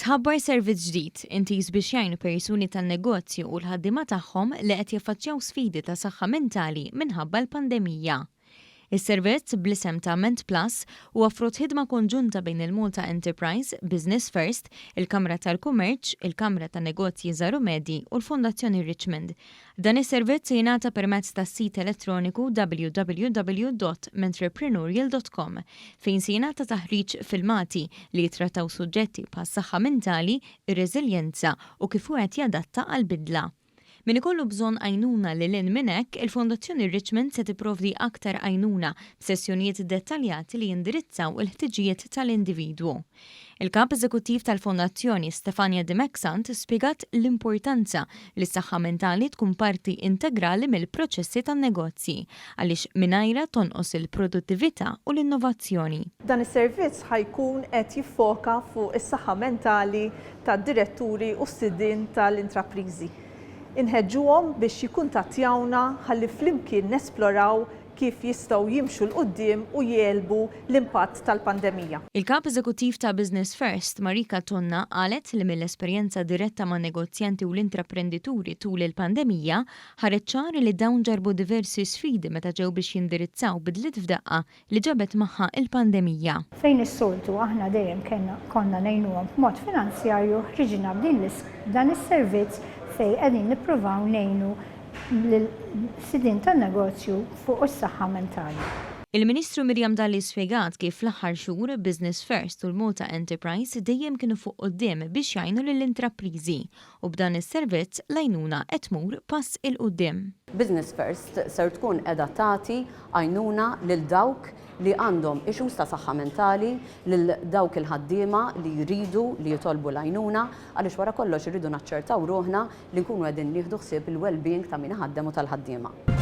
tħabbar servizz ġdid intis biex jgħinu persuni tan-negozju u l-ħaddiema tagħhom li qed jaffaċċjaw sfidi ta' saħħa mentali minħabba l-pandemija. Is-servizz bl-isem ta' Ment Plus huwa frott ħidma konġunta bejn il-Malta Enterprise, Business First, il-Kamra tal-Kummerċ, il-Kamra tan-Negozji Żaru Medji u l-Fondazzjoni Richmond. Dan is-servizz jingħata permezz tas-sit elettroniku www.mentreprenurial.com fejn se jingħata taħriġ filmati li jitrattaw suġġetti bħas-saħħa mentali, ir-reżiljenza u kif wieħed jadatta għall-bidla. Min ikollu bżonn għajnuna lil minn hekk, il-Fondazzjoni Richmond se tipprovdi aktar għajnuna b'sessjonijiet dettaljati li jindirizzaw il-ħtiġijiet tal-individwu. Il-kap eżekuttiv tal-Fondazzjoni Stefania De Mexant spjegat l-importanza li s-saħħa mentali tkun parti integrali mill-proċessi tan-negozji għaliex mingħajrha tonqos il-produttività u l-innovazzjoni. Dan is-servizz ħajkun qed jiffoka fuq is-saħħa mentali tad-diretturi u s-sidien tal-intrapriżi. Inħeġġuhom biex jikkuntattjawna ħalli flimkien nesploraw kif jistgħu jimxu l-qudiem u jelbu l-impatt tal-pandemija. Il-kap eżekuttiv ta' Business First, Marika Tonna, qalet li mill-esperjenza diretta ma' negozjanti u l-intraprendituri tul il-pandemija ħareġ ċar li dawn ġarbu diversi sfidi meta ġew biex jindirizzaw bidliet f'daqqa li ġabet magħha il-pandemija. Fejn is-soltu aħna dejjem konna ngħinuhom b'mod finanzjarju ħriġna dan is-servizz fejn qegħdin nippruvaw ngħinu lill-sidien tan-negozju fuq is-saħħa mentali. Il-Ministru Miriam Dalli spjegat kif fl-aħħar xhur Business First u l-Malta Enterprise dejjem kienu fuq quddiem biex jgħinu lill-intrapriżi u b'dan is-servizz l-għajnuna qed tmur pass il quddiem. Business First ser tkun qiegħda tagħti għajnuna lil dawk li għandhom issues ta' saħħa mentali, lil dawk il-ħaddiema li jridu li jitolbu l-għajnuna għaliex wara kollox irridu naċċertaw ruħna li nkunu qegħdin nieħdu ħsieb il-well-being ta' min iħaddem u tal-ħaddiema.